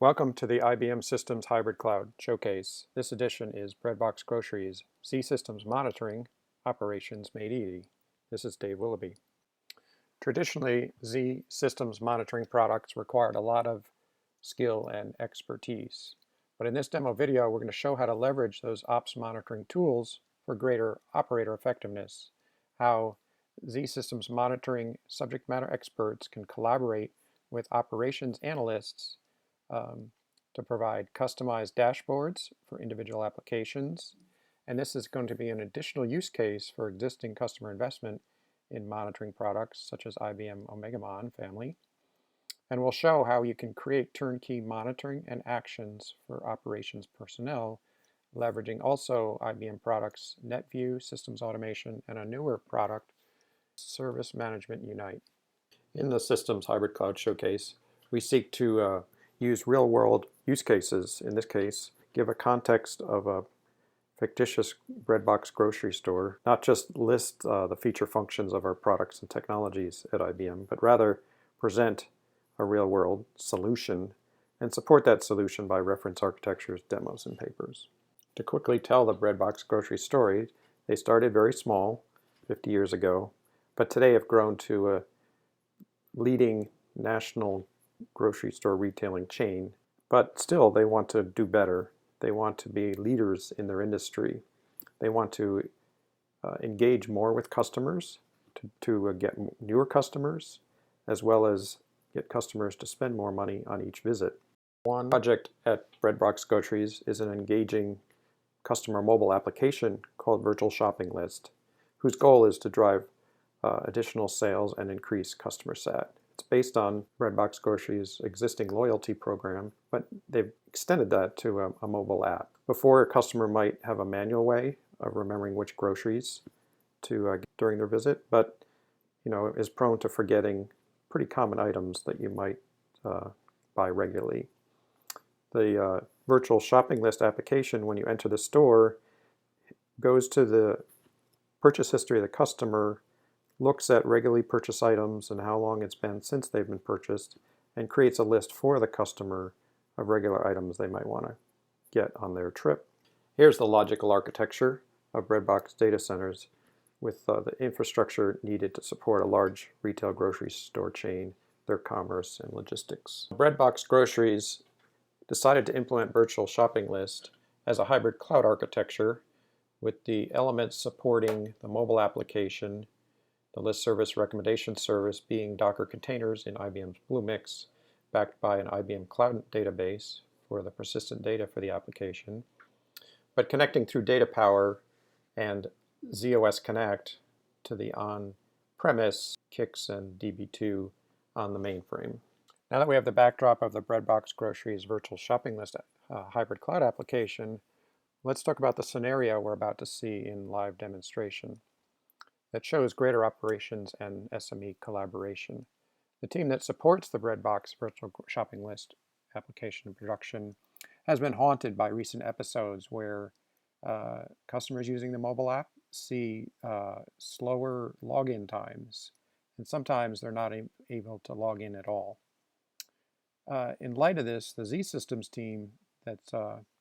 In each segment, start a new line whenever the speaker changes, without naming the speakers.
Welcome to the IBM Systems Hybrid Cloud Showcase. This edition is Breadbox Groceries, zSystems Monitoring, Operations Made Easy. This is Dave Willoughby. Traditionally, zSystems monitoring products required a lot of skill and expertise. But in this demo video, we're going to show how to leverage those ops monitoring tools for greater operator effectiveness, how zSystems monitoring subject matter experts can collaborate with operations analysts to provide customized dashboards for individual applications. And this is going to be an additional use case for existing customer investment in monitoring products such as IBM OmegaMon family. And we'll show how you can create turnkey monitoring and actions for operations personnel, leveraging also IBM products NetView, Systems Automation, and a newer product, Service Management Unite. In the Systems Hybrid Cloud Showcase, we seek to use real-world use cases, in this case, give a context of a fictitious Breadbox grocery store, not just list the feature functions of our products and technologies at IBM, but rather present a real-world solution and support that solution by reference architectures, demos, and papers. To quickly tell the Breadbox grocery story, they started very small 50 years ago, but today have grown to a leading national grocery store retailing chain, but still they want to do better. They want to be leaders in their industry. They want to engage more with customers, to get newer customers, as well as get customers to spend more money on each visit. One project at Breadbox Groceries is an engaging customer mobile application called Virtual Shopping List, whose goal is to drive additional sales and increase customer sat. It's based on Breadbox Groceries' existing loyalty program, but they've extended that to a mobile app. Before, a customer might have a manual way of remembering which groceries to get during their visit, but is prone to forgetting pretty common items that you might buy regularly. The Virtual Shopping List application, when you enter the store, goes to the purchase history of the customer, looks at regularly purchased items and how long it's been since they've been purchased, and creates a list for the customer of regular items they might want to get on their trip. Here's the logical architecture of Breadbox data centers with the infrastructure needed to support a large retail grocery store chain, their commerce and logistics. Breadbox Groceries decided to implement Virtual Shopping List as a hybrid cloud architecture with the elements supporting the mobile application, the list service recommendation service being Docker containers in IBM's Bluemix, backed by an IBM Cloud database for the persistent data for the application, but connecting through Data Power and ZOS Connect to the on-premise CICS and DB2 on the mainframe. Now that we have the backdrop of the Breadbox Groceries Virtual Shopping List hybrid cloud application, let's talk about the scenario we're about to see in live demonstration that shows greater operations and SME collaboration. The team that supports the Breadbox Virtual Shopping List application in production has been haunted by recent episodes where customers using the mobile app see slower login times, and sometimes they're not able to log in at all. In light of this, the zSystems team that's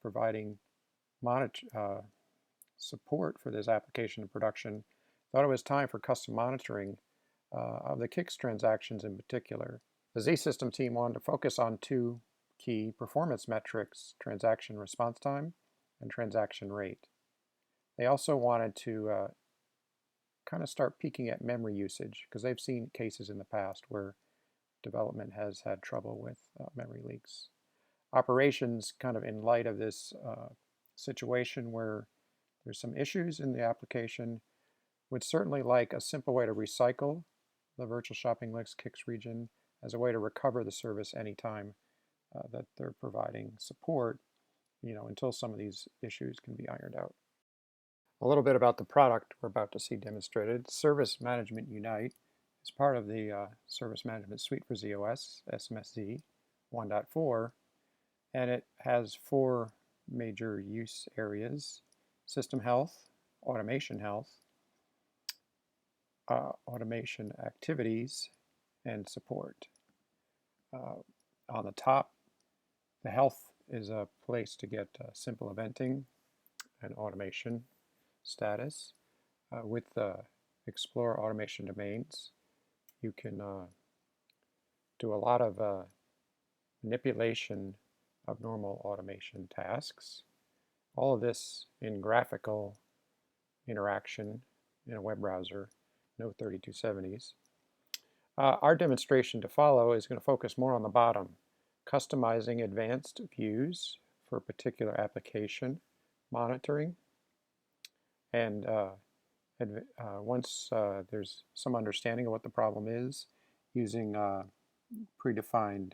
providing support for this application in production thought it was time for custom monitoring of the CICS transactions in particular. The zSystem team wanted to focus on two key performance metrics: transaction response time and transaction rate. They also wanted to kind of start peeking at memory usage, because they've seen cases in the past where development has had trouble with memory leaks. Operations, kind of in light of this situation where there's some issues in the application, would certainly like a simple way to recycle the Virtual Shopping List CICS region as a way to recover the service anytime that they're providing support, until some of these issues can be ironed out. A little bit about the product we're about to see demonstrated. Service Management Unite is part of the Service Management Suite for ZOS, SMSz 1.4, and it has 4 major use areas: system health, automation health, automation activities, and support. On the top, The health is a place to get simple eventing and automation status. With the Explore Automation Domains, you can do a lot of manipulation of normal automation tasks. All of this in graphical interaction in a web browser, no 3270s. Our demonstration to follow is going to focus more on the bottom, customizing advanced views for a particular application monitoring. And once there's some understanding of what the problem is, using predefined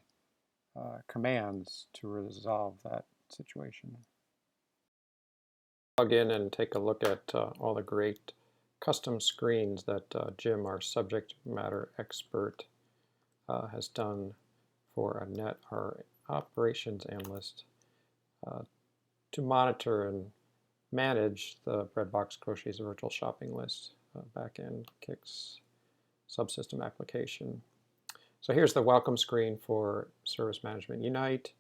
commands to resolve that situation. Log in and take a look at all the great custom screens that Jim, our subject matter expert, has done for Annette, our operations analyst, to monitor and manage the Breadbox Groceries virtual shopping list, backend Kix subsystem application. So here's the welcome screen for Service Management Unite,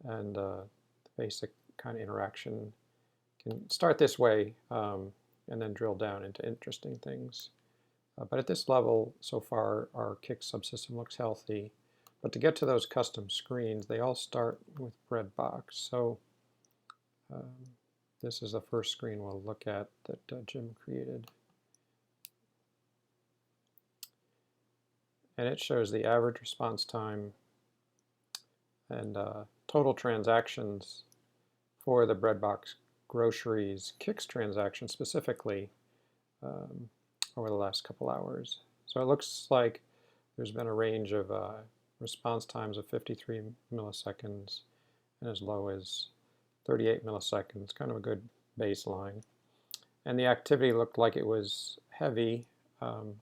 and the basic kind of interaction can start this way and then drill down into interesting things. But at this level, so far, our Kix subsystem looks healthy. But to get to those custom screens, they all start with Breadbox. So this is the first screen we'll look at that Jim created. And it shows the average response time and total transactions for the Breadbox Groceries Kix transaction specifically over the last couple hours. So it looks like there's been a range of response times of 53 milliseconds and as low as 38 milliseconds, kind of a good baseline. And the activity looked like it was heavy an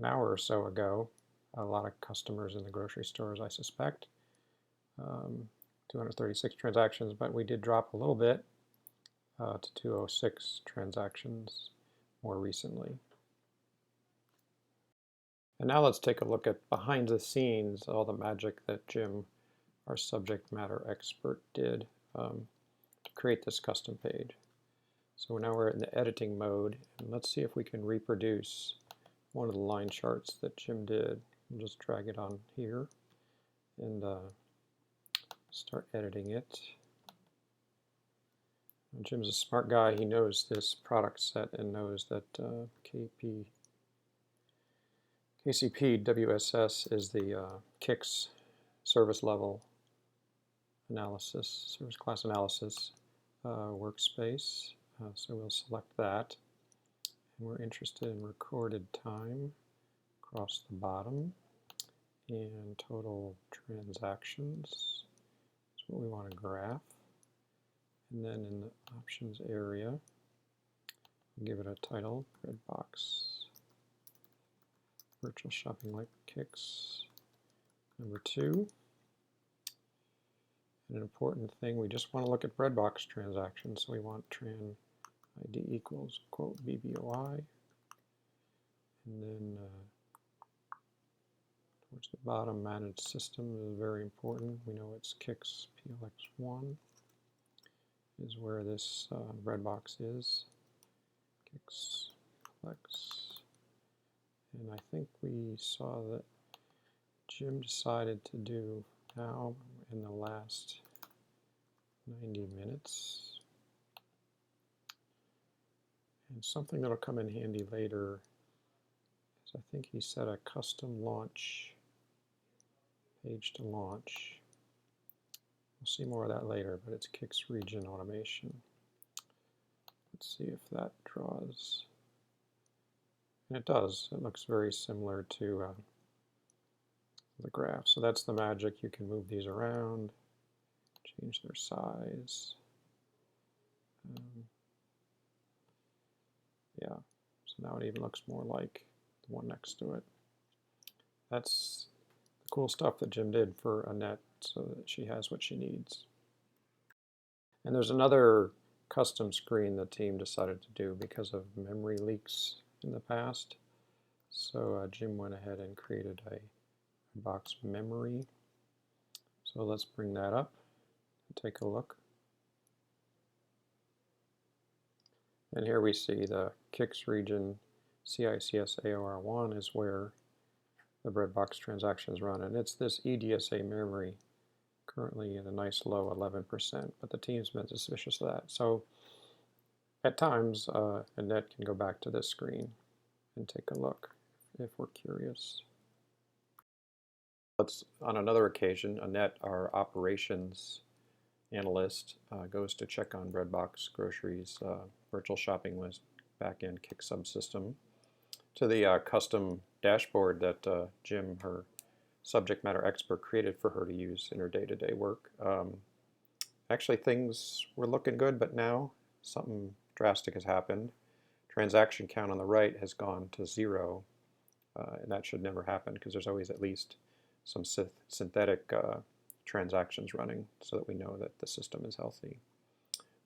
hour or so ago. A lot of customers in the grocery stores, I suspect. 236 transactions, but we did drop a little bit to 206 transactions more recently. And now let's take a look at behind the scenes, all the magic that Jim, our subject matter expert, did to create this custom page. So now we're in the editing mode, and let's see if we can reproduce one of the line charts that Jim did. We'll just drag it on here and start editing it. And Jim's a smart guy. He knows this product set and knows that KCP WSS is the Kix service level analysis, service class analysis workspace. So we'll select that. And we're interested in recorded time across the bottom and total transactions. That's what we want to graph. And then in the options area, we'll give it a title, Breadbox Virtual Shopping like Kix. Number 2. An important thing, we just want to look at Breadbox transactions, so we want tran ID equals quote BBOI, and then towards the bottom, managed system is very important. We know it's Kix PLX1 is where this Breadbox is. Kix PLX, and I think we saw that Jim decided to do now in the last 90 minutes. And something that'll come in handy later is I think he set a custom launch page to launch. We'll see more of that later, but it's Kix region automation. Let's see if that draws. And it does. It looks very similar to the graph. So that's the magic. You can move these around, change their size. Yeah, so now it even looks more like the one next to it. That's the cool stuff that Jim did for Annette so that she has what she needs. And there's another custom screen the team decided to do because of memory leaks in the past. So Jim went ahead and created a box memory. So let's bring that up and take a look. And here we see the CICS region CICS AOR1 is where the Breadbox transactions run, and it's this EDSA memory currently at a nice low 11%, but the team's been suspicious of that. So at times, Annette can go back to this screen and take a look if we're curious. On another occasion, Annette, our operations analyst, goes to check on Breadbox Groceries virtual shopping list backend CICS subsystem to the custom dashboard that Jim, her subject matter expert, created for her to use in her day-to-day work. Actually, things were looking good, but now something drastic has happened. Transaction count on the right has gone to 0, and that should never happen because there's always at least some synthetic transactions running so that we know that the system is healthy.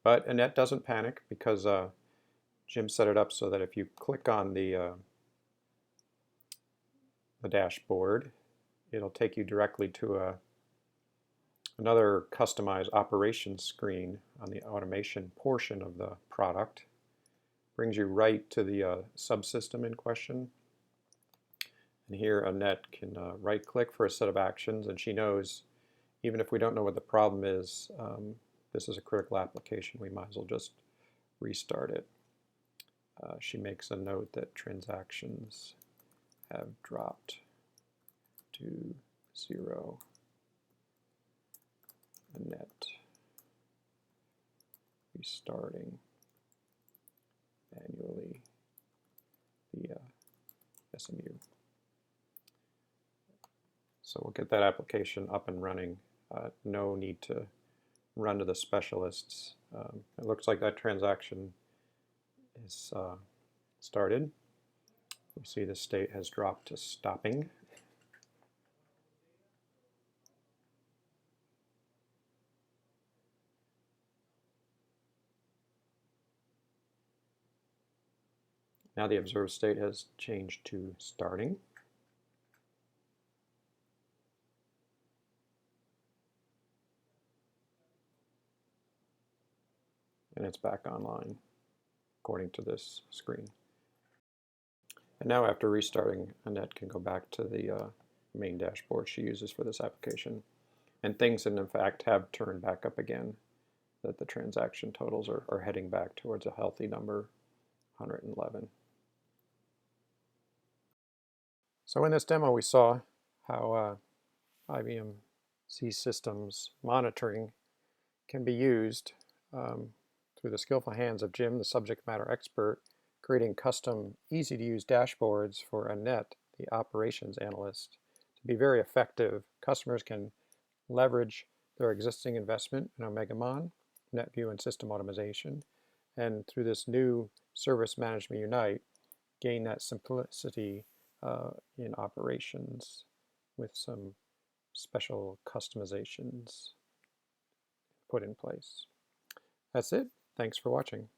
But Annette doesn't panic because Jim set it up so that if you click on the dashboard, it'll take you directly to another customized operations screen on the automation portion of the product. Brings you right to the subsystem in question. And here Annette can right-click for a set of actions, and she knows even if we don't know what the problem is, this is a critical application, we might as well just restart it. She makes a note that transactions have dropped to 0. Annette restarting manually via SMU. So we'll get that application up and running. No need to run to the specialists. It looks like that transaction is started. We see the state has dropped to stopping. Now the observed state has changed to starting. And it's back online, according to this screen. And now after restarting, Annette can go back to the main dashboard she uses for this application. And things, in fact, have turned back up again, that the transaction totals are heading back towards a healthy number, 111. So in this demo, we saw how IBM zSystems monitoring can be used through the skillful hands of Jim, the subject matter expert, creating custom, easy-to-use dashboards for Annette, the operations analyst. To be very effective, customers can leverage their existing investment in OmegaMon, NetView, and system automation, and through this new Service Management Unite, gain that simplicity in operations with some special customizations put in place. That's it. Thanks for watching.